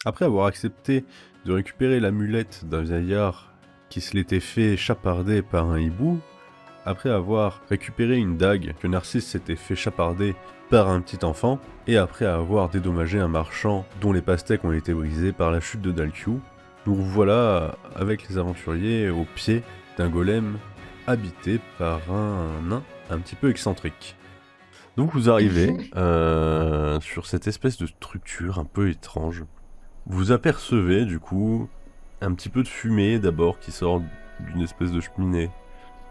Après avoir accepté de récupérer l'amulette d'un vieillard qui se l'était fait chaparder par un hibou, après avoir récupéré une dague que Narcisse s'était fait chaparder par un petit enfant, et après avoir dédommagé un marchand dont les pastèques ont été brisées par la chute de Dalkiou, nous voilà avec les aventuriers au pied d'un golem habité par un nain un petit peu excentrique. Donc vous arrivez sur cette espèce de structure un peu étrange. Vous apercevez du coup un petit peu de fumée d'abord qui sort d'une espèce de cheminée.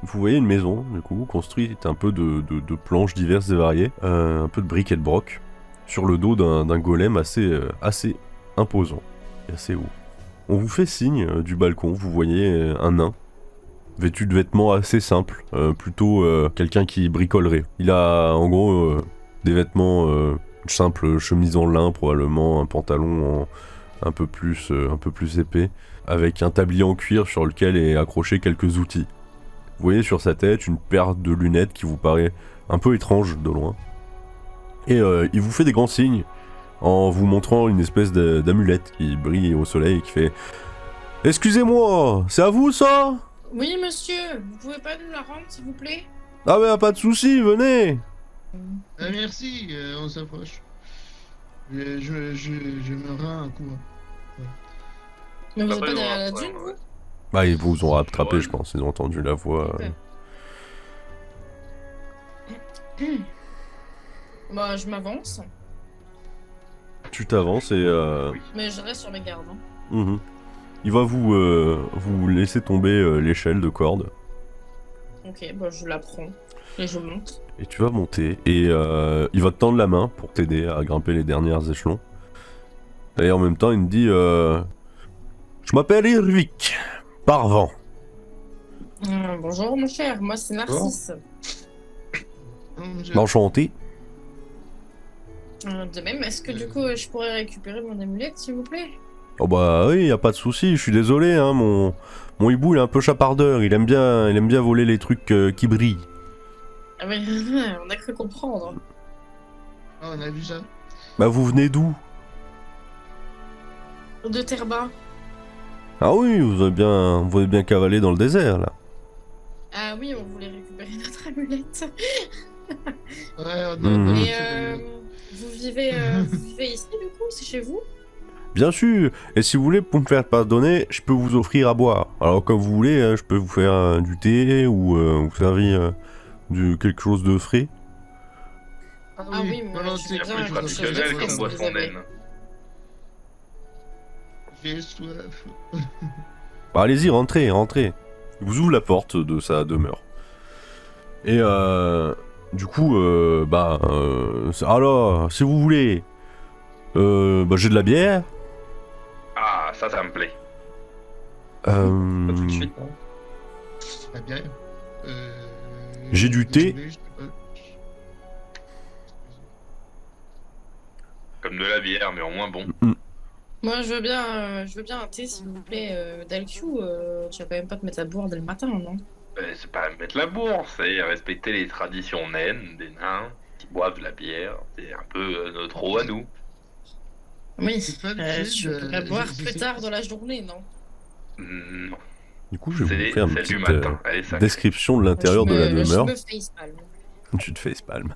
Vous voyez une maison du coup construite un peu de planches diverses et variées, un peu de briques et de broc, sur le dos d'un golem assez imposant et assez haut. On vous fait signe du balcon, vous voyez un nain vêtu de vêtements assez simples, plutôt quelqu'un qui bricolerait. Il a en gros des vêtements, une simple chemise en lin probablement, un pantalon un peu plus épais, avec un tablier en cuir sur lequel est accroché quelques outils. Vous voyez sur sa tête une paire de lunettes qui vous paraît un peu étrange de loin. Et il vous fait des grands signes en vous montrant une espèce d'amulette qui brille au soleil et qui fait « Excusez-moi, c'est à vous ça ?» Oui, monsieur, vous pouvez pas nous la rendre, s'il vous plaît? Ah bah pas de soucis, venez. Ah, merci, on s'approche. Je me rends un coup. Mais vous Bah, êtes pas pas loin, derrière la ouais, dune, ouais. vous? Bah ils vous ont Ouais. rattrapé je pense, ils ont entendu la voix. Ok. Bah, je m'avance, Tu t'avances et Oui. mais je reste sur mes gardes. Hein. mhm. Il va vous laisser tomber l'échelle de corde. Ok, bah je la prends et je monte. Et tu vas monter et il va te tendre la main pour t'aider à grimper les derniers échelons. Et en même temps il me dit je m'appelle Irvik, Parvent. Bonjour, mon cher, moi c'est Narcisse. Enchanté. De même, est-ce que du coup je pourrais récupérer mon amulette, s'il vous plaît? Oh bah oui, y a pas de souci, je suis désolé, hein, mon hibou il est un peu chapardeur, il aime bien voler les trucs qui brillent. Ah oui, on a cru comprendre. Ah, on a vu ça. Bah vous venez d'où? De Terre-Bas. Ah oui, vous avez bien cavalé dans le désert là. Ah oui, on voulait récupérer notre amulette. Ouais, on a Mhm. Et vous vivez ici, du coup? C'est chez vous? Bien sûr, et si vous voulez, pour me faire pardonner, je peux vous offrir à boire. Alors comme vous voulez, je peux vous faire du thé ou vous servir quelque chose de frais. Ah oui, mais volontiers, je veux C'est bien plus quelque chose de traditionnel frais, comme si boisson vous avez. naine. J'ai soif. Bah, allez-y, rentrez. Il vous ouvre la porte de sa demeure. Et du coup, alors, si vous voulez, j'ai de la bière. Ah, ça me plaît. Pas tout de suite, non? Très bien. J'ai du thé. désolé, je sais pas. Comme de la bière, mais en moins bon. Moi, je veux bien un thé, s'il vous plaît. Dalkiou, tu vas quand même pas te mettre à boire dès le matin, non? C'est pas mettre la bourse, c'est respecter les traditions naines des nains qui boivent de la bière. C'est un peu notre eau à nous. Oui, C'est pas le tu sud, pourrais boire je plus sais tard pas. dans la journée, non? Non, Du coup, je vais vous faire une c'est du petite matin. Allez, ça. description de l'intérieur de la demeure. Je me facepalm. Tu te facepalm.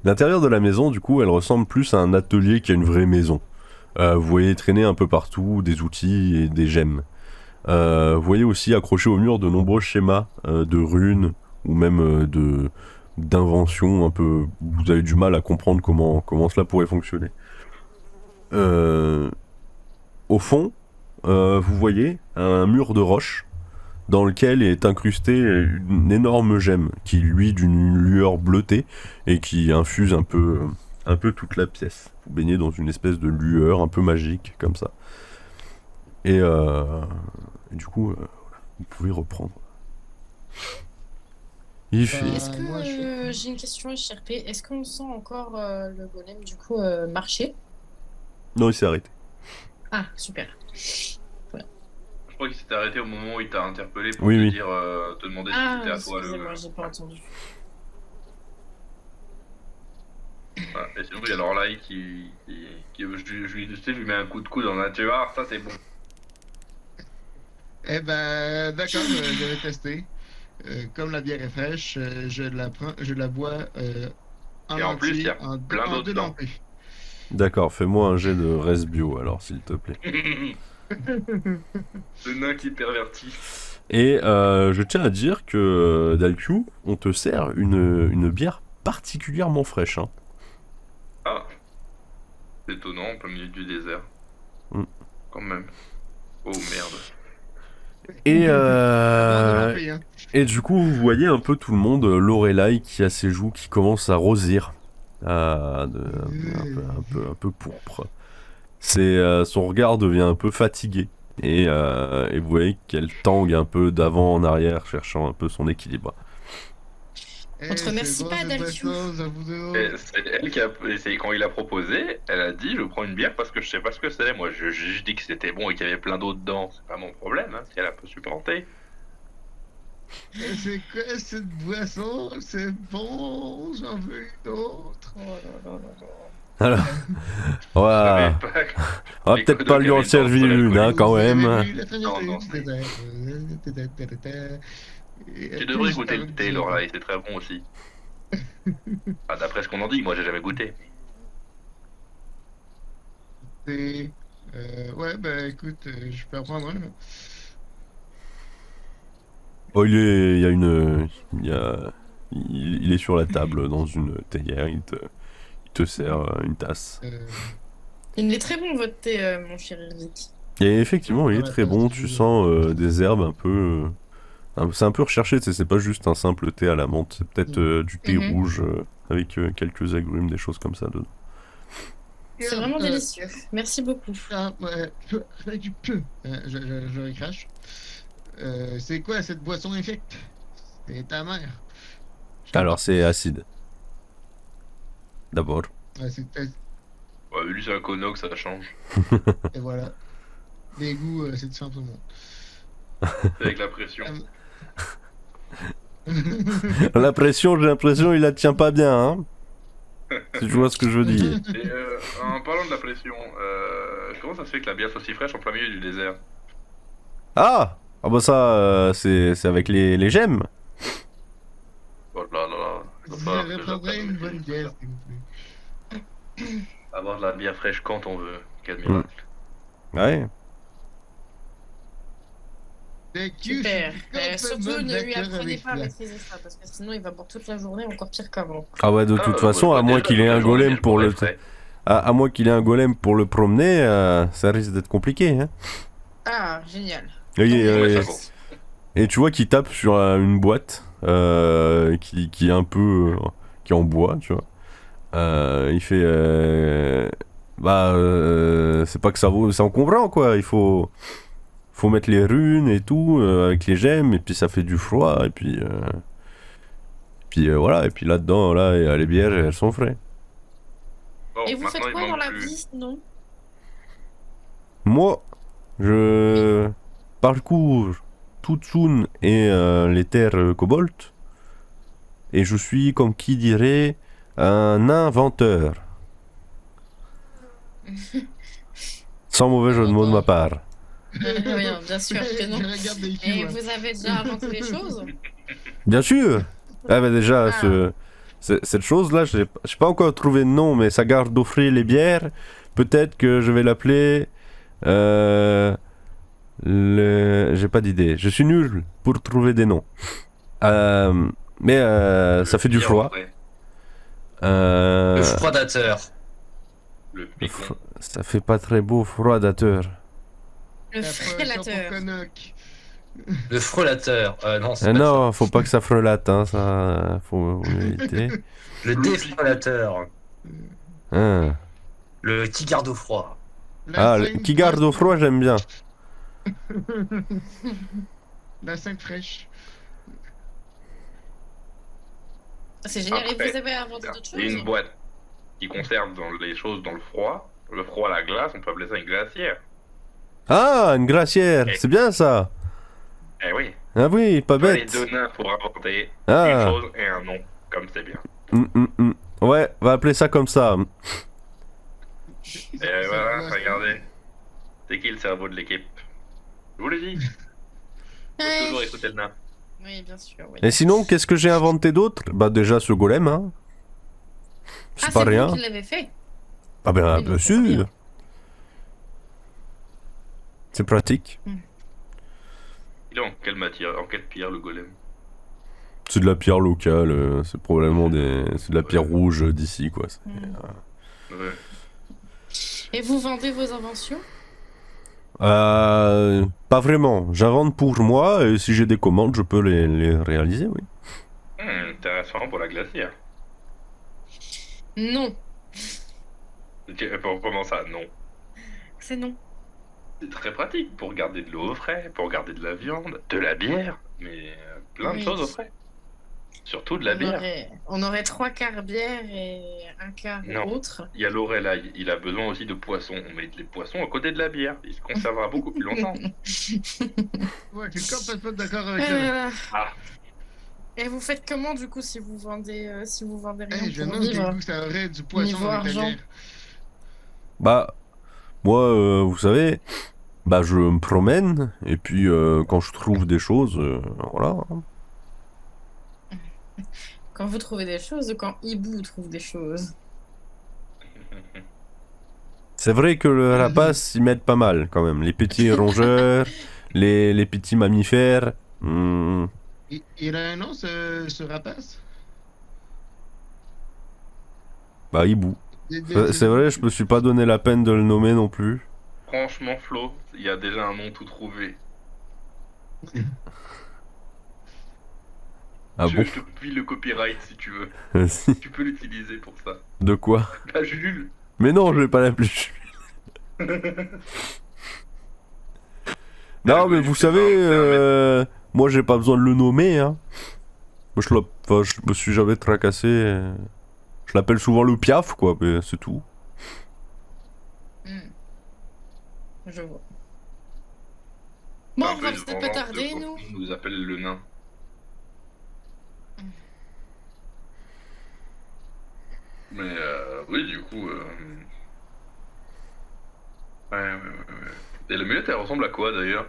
L'intérieur de la maison, du coup, elle ressemble plus à un atelier qu'à une vraie maison. Vous voyez traîner un peu partout des outils et des gemmes. Vous voyez aussi accrochés au mur de nombreux schémas de runes ou même d'inventions un peu. Vous avez du mal à comprendre comment cela pourrait fonctionner. Au fond, vous voyez un mur de roche dans lequel est incrustée une énorme gemme qui luit d'une lueur bleutée et qui infuse un peu toute la pièce. Vous baignez dans une espèce de lueur un peu magique comme ça. Et du coup, vous pouvez reprendre. Il fait... Est-ce que moi, j'ai une question HRP? Est-ce qu'on sent encore le golem du coup marcher? Non, il s'est arrêté. Ah, super. Je crois qu'il s'était arrêté au moment où il t'a interpellé pour Oui, te oui. dire, te demander si Ah, c'était à toi excusez-moi, le. j'ai pas entendu. Et sinon, il y a Lorelai je lui mets un coup de coude en un tueur, ça c'est bon. Eh ben, d'accord, je vais tester. Comme la bière est fraîche, je la bois en Et en plus, il y entier, a plein en d'autres deux dedans. lampées. D'accord, fais-moi un jet de res bio alors, s'il te plaît. Le nain qui est perverti. Et je tiens à dire que Dalku, on te sert une bière particulièrement fraîche. Hein. Ah, c'est étonnant, en plein milieu du désert. Mm. Quand même. Oh merde. Et, En deux lampées, hein. et du coup, vous voyez un peu tout le monde, Lorelai qui a ses joues qui commencent à rosir, un peu pourpre. Son regard devient un peu fatigué. Et vous voyez qu'elle tangue un peu d'avant en arrière, cherchant un peu son équilibre. Eh, On te remercie c'est bon, pas, cette Dalku. boisson, ça vous donne- Et c'est elle qui a. Quand il a proposé, elle a dit je prends une bière parce que je sais pas ce que c'est. Moi je dis que c'était bon et qu'il y avait plein d'autres dedans. C'est pas mon problème, hein, si elle a pas supporté. Eh, c'est quoi cette boisson? C'est bon, j'en veux une autre. Oh là là là là. Alors, on va, Je savais pas. on va les peut-être codes pas lui en de servir l'alcool. une, hein, quand Vous avez même. vu la première Non, non. série du désert. Tu devrais goûter le thé, Lorelai, c'est très bon aussi. Ah, d'après ce qu'on en dit, moi j'ai jamais goûté. Ouais, bah écoute, je peux en prendre un. Oh, il est sur la table dans une théière, il te sert une tasse. Il est très bon votre thé, mon cher Eric. Et effectivement, il est Dans la très tasse, bon, tu tu veux. sens des herbes un peu... c'est un peu recherché, tu sais, c'est pas juste un simple thé à la menthe, c'est peut-être du thé Mhm. rouge avec quelques agrumes, des choses comme ça dedans. C'est vraiment délicieux. Merci beaucoup. Ah, ouais, je recrache. C'est quoi cette boisson infecte? C'est ta mère. Alors c'est acide. D'abord. Ouais, Ouais, lui c'est un cono que ça change. et voilà. Les goûts, c'est différent pour tout le monde. C'est avec la pression. La pression, j'ai l'impression, il la tient pas bien, hein. Si tu vois ce que je veux dire. Et en parlant de la pression, comment ça se fait que la bière soit si fraîche en plein milieu du désert? Ah bah ça, c'est avec les gemmes. Oh là là là. Je Va falloir que reprendrai j'apprenne une le bonne film, bière, ça. s'il vous plaît. Avoir de la bière fraîche quand on veut. Quel miracle. Ouais. Super. Surtout, ne lui d'accord apprenez avec pas à cela. maîtriser ça, parce que sinon il va boire toute la journée encore pire qu'avant. Ah ouais, de toute façon, à moins qu'il ait un golem pour le... À moins qu'il ait un golem pour le promener, ça risque d'être compliqué, hein. Ah, génial. Et tu vois qu'il tape sur une boîte qui est un peu... qui est en bois, tu vois. Il fait... c'est pas que ça vaut... C'est encombrant, quoi. Il faut mettre les runes et tout, avec les gemmes, et puis ça fait du froid, et puis... voilà, et puis là-dedans, là, les bières, elles sont fraîches. Bon, Et vous faites maintenant, il quoi dans manque la plus. vie sinon? Moi, je parcours Tutsun et les terres Cobalt, et je suis, comme qui dirait, un inventeur. Sans mauvais jeu de mots de ma part. Rien, bien sûr que non. Je regarde des Et films. vous avez déjà inventé des choses? Bien sûr. Ah bah déjà, Ah. cette chose-là, j'ai pas encore trouvé de nom, mais ça garde d'offrir les bières. Peut-être que je vais l'appeler... J'ai pas d'idée. Je suis nul pour trouver des noms. Mais ça fait du froid. Le froidateur. Le picon. Ça fait pas très beau froidateur. Le La frélateur. pour Conoc. Le frelateur. Non, c'est pas Non, faut pas que ça frelate, hein, ça faut éviter. ça. Le défrelateur. Hein. Le qui garde au froid. Ah, qui garde au froid, j'aime bien. La 5 fraîche. C'est génial. Et Après, vous avez inventé d'autres Il y a une choses? boîte qui conserve les choses dans le froid. Le froid, la glace, on peut appeler ça une glacière. Ah, une glacière, c'est bien ça. Eh oui. Ah oui, pas Les bête. deux nains pour inventer une Ah. chose et un nom, comme c'est bien. Ouais, on va appeler ça comme ça. Et voilà, regardez. C'est qui le cerveau de l'équipe? Je vous l'ai dit. Faut toujours écouter le nain. Oui, bien sûr. Oui. Et sinon, qu'est-ce que j'ai inventé d'autre? Bah déjà ce golem, hein. C'est pas c'est rien. vous qui l'avez fait. Ah ben Oui, bien donc, c'est pas sûr. bien. C'est pratique. Il est en quelle matière, en quelle pierre le golem? C'est de la pierre locale, c'est probablement c'est de la pierre Ouais. rouge d'ici quoi. Ouais. Et vous vendez vos inventions? Pas vraiment. J'invente pour moi et si j'ai des commandes, je peux les réaliser, oui. Intéressant pour la glacière. Non. Comment ça? Non. C'est non. C'est très pratique pour garder de l'eau au frais, pour garder de la viande, de la bière, mais plein de Oui. choses au frais. Surtout de la bière. On aurait 3 quarts bière et 1 quart Non. autre. Il y a Lorelai, il a besoin aussi de poissons. On met les poissons à côté de la bière. Il se conservera beaucoup plus longtemps. Ouais, je suis complètement d'accord avec ça. Ah, Et vous faites comment du coup si vous vendez rien Hey, je pour demande quel vivre? goût ça aurait du poisson Niveau avec la argent. bière. Bah, moi, vous savez, bah je me promène et puis quand je trouve des choses, voilà. Quand vous trouvez des choses ou quand Hibou trouve des choses? C'est vrai que le rapace s'y m'aide pas mal quand même. Les petits rongeurs, les petits mammifères. Il a un nom, ce rapace? Bah hibou. C'est vrai, je me suis pas donné la peine de le nommer non plus. franchement, Flo, il y a déjà un nom tout trouvé. Ah je bon? te pille le copyright si tu veux. Si. Tu peux l'utiliser pour ça. De quoi? Bah, Jules. Mais non, je vais pas l'appeler. Non, mais vous savez, moi j'ai pas besoin de le nommer, hein. Moi je me suis jamais tracassé. Je l'appelle souvent le piaf, quoi, mais c'est tout. Je vois. Bon, Un on peu va une peut-être pas vengeance tarder, de nous. quand on nous appelle le nain. Mais oui, du coup. Ouais. Et l'amulette, elle ressemble à quoi d'ailleurs?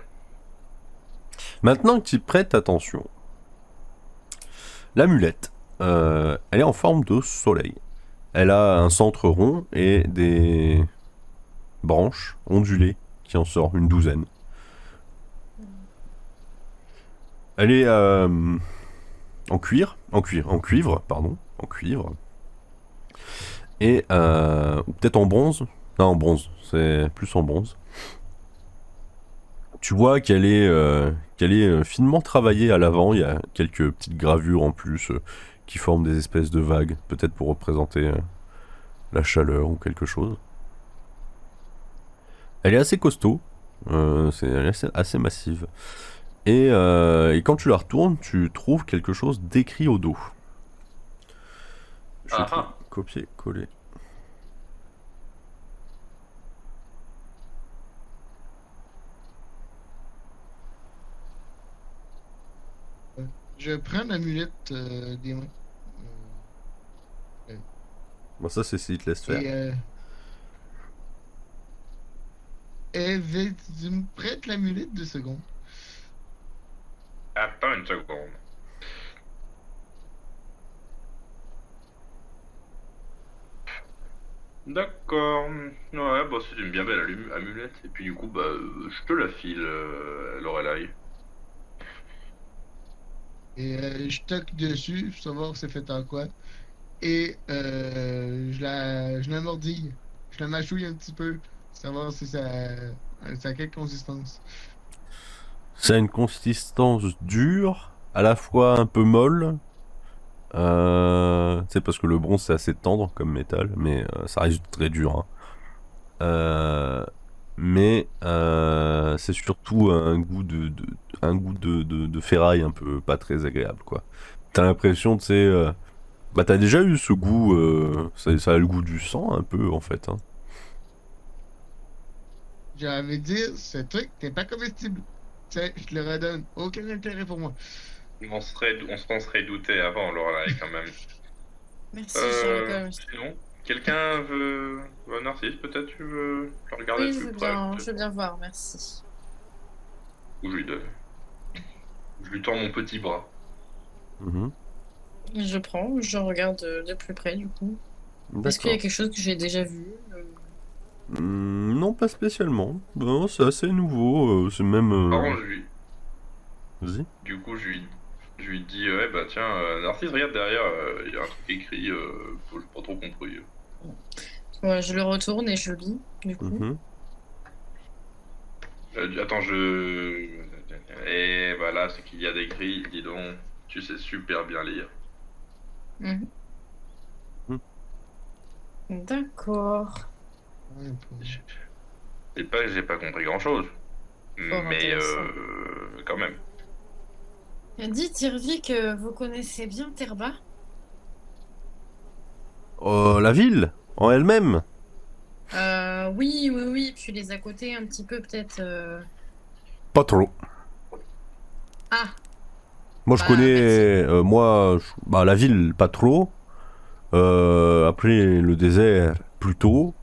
Maintenant que tu y prêtes attention, l'amulette, elle est en forme de soleil. Elle a un centre rond et des branches ondulées qui en sortent une douzaine. Elle est en cuivre, pardon, en cuivre. Et ou peut-être en bronze. Non, en bronze, c'est plus en bronze. Tu vois qu'elle est finement travaillée à l'avant. Il y a quelques petites gravures en plus qui forment des espèces de vagues, peut-être pour représenter la chaleur ou quelque chose. Elle est assez costaud, elle est assez massive. Et quand tu la retournes, tu trouves quelque chose d'écrit au dos. Je vais te copier-coller. Je prends l'amulette des mains. Bon, ça, c'est s'il te laisse faire. Et tu me prêtes l'amulette 2 secondes? Attends une seconde. D'accord. Ouais, bah c'est une bien belle amulette. Et puis du coup, bah, je te la file, Lorelai. Et je toque dessus pour savoir c'est fait en quoi. Et je la mordille. Je la mâchouille un petit peu. Pour savoir si ça a quelle consistance. Ça a une consistance dure, à la fois un peu molle. C'est parce que le bronze c'est assez tendre comme métal, mais ça reste très dur. Hein. Mais c'est surtout un goût de ferraille un peu pas très agréable, quoi. T'as l'impression, tu sais, bah t'as déjà eu ce goût, ça a le goût du sang un peu en fait. Hein. J'ai envie de dire, ce truc n'est pas comestible. Tiens, je te le redonne. Aucun intérêt pour moi. On s'en serait douté avant, Lorelai, quand même. Merci, Sherlock Holmes. Sinon, quelqu'un veut... Narcisse, peut-être tu veux le regarder Oui, de plus près je veux bien voir, merci. Ou je lui donne. Je lui tends mon petit bras. Mhm. Je prends, je regarde de plus près du coup. Est-ce qu'il y a D'accord. quelque chose que j'ai déjà vu? Non, pas spécialement. Non, c'est assez nouveau. C'est même. Par contre, je lui... Vas-y. Du coup, je lui dis, ouais, bah tiens, Narcisse, regarde derrière, il y a un truc écrit, j'ai pas trop compris. Ouais, je le retourne et je lis, du coup. Mhm. Attends, je... Et bah là, c'est qu'il y a des grilles, dis donc, tu sais super bien lire. Mhm. D'accord. Ouais, Je sais pas que j'ai pas compris grand-chose, Fort mais intéressant. quand même. Dites, Irvi, que vous connaissez bien Terba? La ville, en elle-même. Oui, oui, oui. Puis les à côté, un petit peu, peut-être. Pas trop. Ah, Moi, je bah, merci. connais. Bah, la ville, pas trop. Après, le désert, plutôt.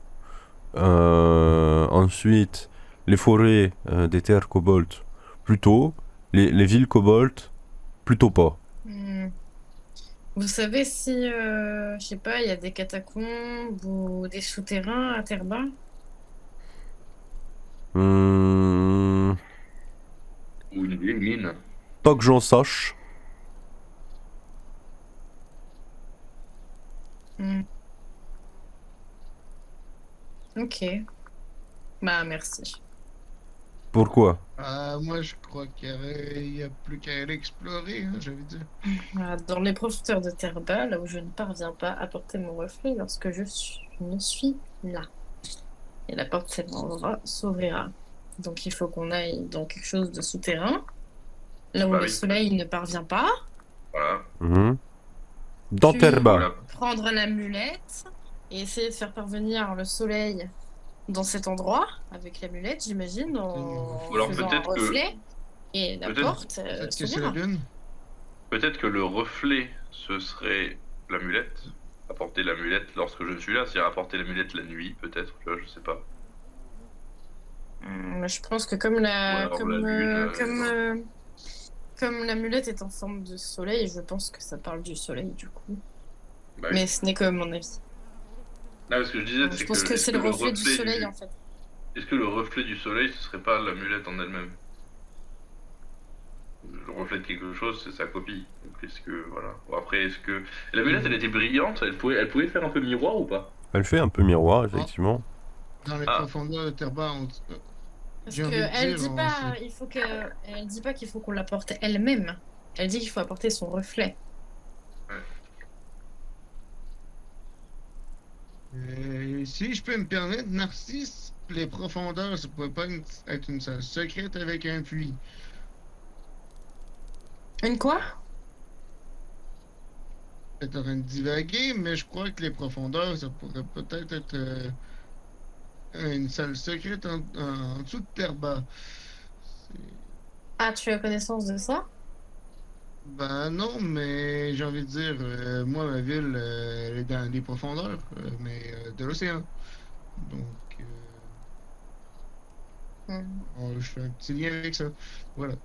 Ensuite, les forêts des terres cobalt, plutôt. Les villes cobalt, plutôt pas. Hmm. Vous savez si, je sais pas, il y a des catacombes ou des souterrains à Terba? Hum, Ou une mine. Pas que j'en sache. Hmm. Ok. Bah, merci. Pourquoi? moi, je crois qu'il y a plus qu'à aller explorer, hein, j'avais dit. Voilà, dans les profondeurs de Terba, là où je ne parviens pas à porter mon reflet lorsque ne suis là. Et la porte s'ouvrira. Donc il faut qu'on aille dans quelque chose de souterrain, là où Bah le oui, soleil ne parvient pas, voilà. Mhm. Dans puis Terba. prendre l'amulette et essayer de faire parvenir le soleil dans cet endroit, avec l'amulette, j'imagine, en Ou alors faisant un reflet, et la peut-être, porte Peut-être que c'est la s'ouvrira. lune. peut-être que le reflet, ce serait l'amulette. Apporter l'amulette lorsque je suis là, c'est apporter l'amulette la nuit, peut-être, tu vois, je sais pas. Mais je pense que comme Ou la, alors la lune. comme l'amulette est en forme de soleil, je pense que ça parle du soleil du coup. Bah oui. Mais ce n'est que mon avis. Non, ce que je disais, Je c'est pense que que est-ce c'est que le le reflet du reflet soleil en fait. est-ce que le reflet du soleil, ce serait pas l'amulette en elle-même? Le reflet de quelque chose, c'est sa copie. Donc est-ce que voilà. Bon, après, est-ce que l'amulette, elle était brillante, elle pouvait faire un peu miroir ou pas? Elle fait un peu miroir, effectivement. Dans les Ah. profondeurs de Terba, Parce j'ai que envie de elle dire, dit pas, elle dit pas qu'il faut qu'on la porte elle-même. Elle dit qu'il faut apporter son reflet. si je peux me permettre, Narcisse, les profondeurs, ça pourrait pas être une salle secrète avec un puits. Une quoi? Peut-être en train de divaguer, mais je crois que les profondeurs, ça pourrait peut-être être une salle secrète en dessous de Terba. Ah, tu as connaissance de ça? Ben non, mais j'ai envie de dire, moi, ma ville, elle est dans les profondeurs, mais de l'océan. Donc, Hmm. je fais un petit lien avec ça. Voilà.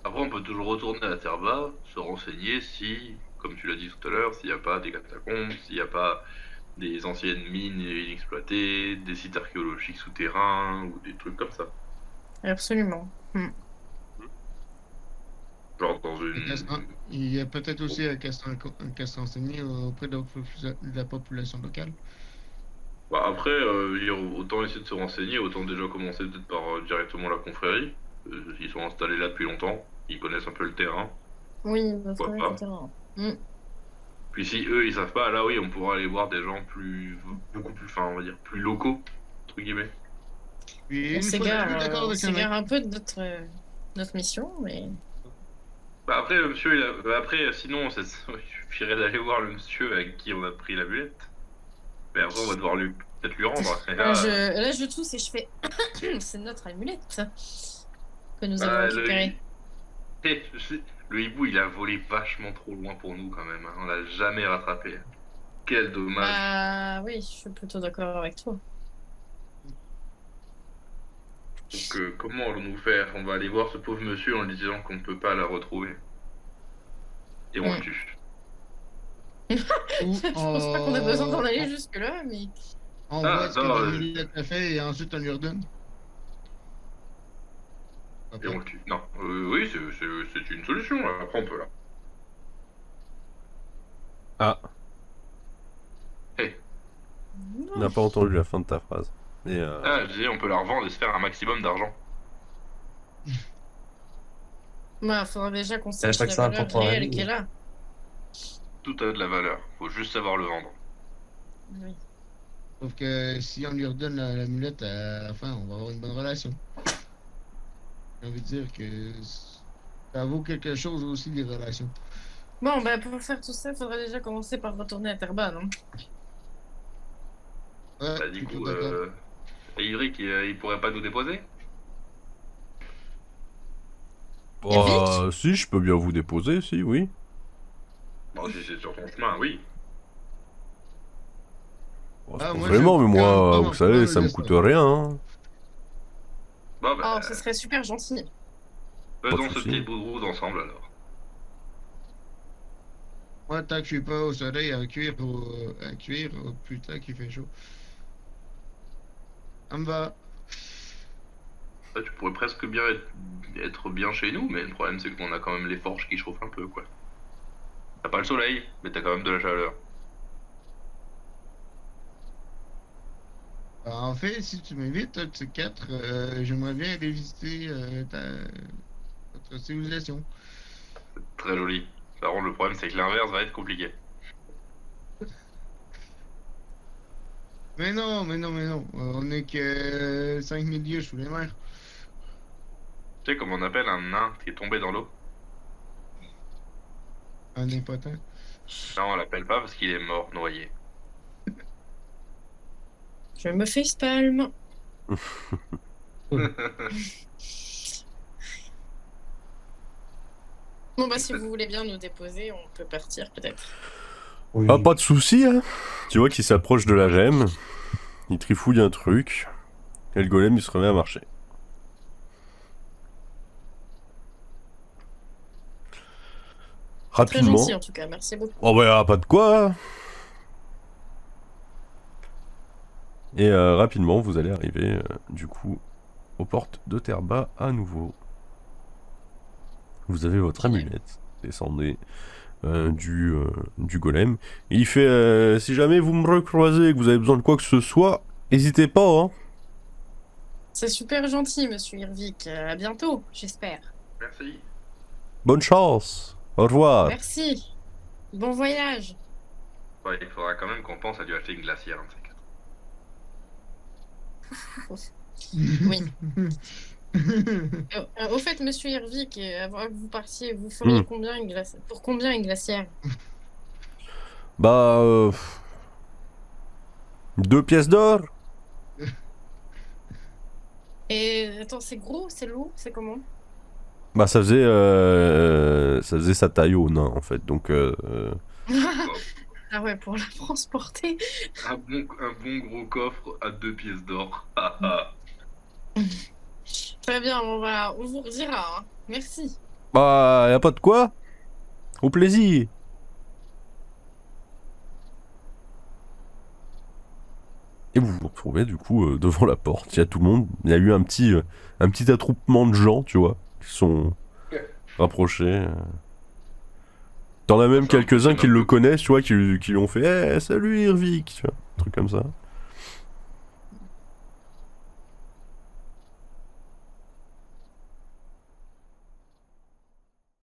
Après, on peut toujours retourner à la Terre-Bas, se renseigner si, comme tu l'as dit tout à l'heure, s'il n'y a pas des catacombes, s'il n'y a pas des anciennes mines inexploitées, des sites archéologiques souterrains ou des trucs comme ça. Absolument. Hmm. Genre dans une. Il y a peut-être aussi un qu'à se renseigner auprès de la population locale. Bah, après, autant essayer de se renseigner, autant déjà commencer peut-être par directement la confrérie. Ils sont installés là depuis longtemps, ils connaissent un peu le terrain. Oui, Pourquoi pas. etc. Hmm. Puis si eux ils savent pas, là oui, on pourra aller voir des gens beaucoup plus, enfin on va dire, plus locaux, entre guillemets. Puis On une fois que je suis d'accord on avec s'égare un peu de notre mission, mais Bah après, le monsieur, après, sinon, ça suffirait d'aller voir le monsieur avec qui on a pris la mulette. Mais après, on va devoir peut-être lui rendre. Et là, là, je tousse et je fais c'est notre amulette que nous bah, avons récupérée. le hibou, il a volé vachement trop loin pour nous quand même. Hein. On l'a jamais rattrapé. Quel dommage. Bah oui, je suis plutôt d'accord avec toi. Donc, comment allons-nous faire? On va aller voir ce pauvre monsieur en lui disant qu'on ne peut pas la retrouver. Et on le tue. Ou Je pense pas qu'on a besoin d'en aller jusque-là, mais... on Ah, voit ce que non, l'amulette a fait et ensuite on lui redonne. Et on le tue. Non, oui, c'est une solution. Après, on peut là. Ah, on n'a pas entendu la fin de ta phrase. Et Ah, je disais, on peut la revendre et se faire un maximum d'argent. Bah, faudra déjà qu'on C'est sache pas la que c'est valeur important, la réelle vie. qui est là. Tout a de la valeur. Faut juste savoir le vendre. Oui. Sauf que si on lui redonne l'amulette à la fin, on va avoir une bonne relation. J'ai envie de dire que ça vaut quelque chose aussi, les relations. Bon, bah pour faire tout ça, faudrait déjà commencer par retourner à Terba, non? Ouais, Bah, du plutôt coup, d'accord. Ivric, il pourrait pas nous déposer? bah, si, je peux bien vous déposer, si, oui. Bon, si c'est sur ton chemin, oui. Bon, Ah, c'est pas moi, vraiment, je mais prends moi, pas vous mon savez, chemin, ça me je coûte laisse rien. Hein. Bon, bah, Oh, ce serait super gentil. pas faisons de ce souci. petit bout de route ensemble alors. Moi, tant que je suis pas au soleil à cuire, putain qu'il fait chaud. Ça me va. Bah, tu pourrais presque bien être bien chez nous, mais le problème c'est qu'on a quand même les forges qui chauffent un peu, quoi. T'as pas le soleil, mais t'as quand même de la chaleur. Bah, en fait, si tu m'invites, un de ces quatre, j'aimerais bien aller visiter votre civilisation. Très joli. Par contre, le problème c'est que l'inverse va être compliqué. Mais non, mais non, mais non. On est que 5000 lieues sous les mers. Tu sais comment on appelle un nain qui est tombé dans l'eau? Un impotent. Non, on l'appelle pas parce qu'il est mort noyé. Je me facepalm. Bon, bah si vous voulez bien nous déposer, on peut partir peut-être. Oui. Ah, pas de souci, hein. Tu vois qu'il s'approche de la gemme, il trifouille un truc, et le golem il se remet à marcher. Très Rapidement. gentil en tout cas, merci beaucoup. Oh bah pas de quoi. Hein. Et rapidement vous allez arriver du coup aux portes de Terba à nouveau. Vous avez votre amulette, descendez du golem. Et il fait si jamais vous me recroisez et que vous avez besoin de quoi que ce soit, n'hésitez pas hein. C'est super gentil, monsieur Irvik. À bientôt, j'espère. Merci. Bonne chance. Au revoir. Merci. Bon voyage. Ouais, il faudra quand même qu'on pense à lui acheter une glacière, un de ces quatre. Oui. Au fait, monsieur Irvik, avant que vous partiez, vous feriez combien une glacière? Pour combien une glacière? Bah 2 pièces d'or. Et attends, c'est gros, c'est lourd, c'est comment? Bah ça faisait sa taille au nain en fait, donc Ah ouais, pour la transporter. Un bon gros coffre à 2 pièces d'or. Très bien, on vous redira. Hein. Merci. bah y a pas de quoi. Au plaisir. Et vous vous retrouvez du coup devant la porte, il y a tout le monde, il y a eu un petit attroupement de gens, tu vois, qui sont rapprochés. T'en as même C'est un quelques-uns petit qui le nombre. connaissent, tu vois, qui lui ont fait « Eh, salut Irvik !» tu vois, un truc comme ça.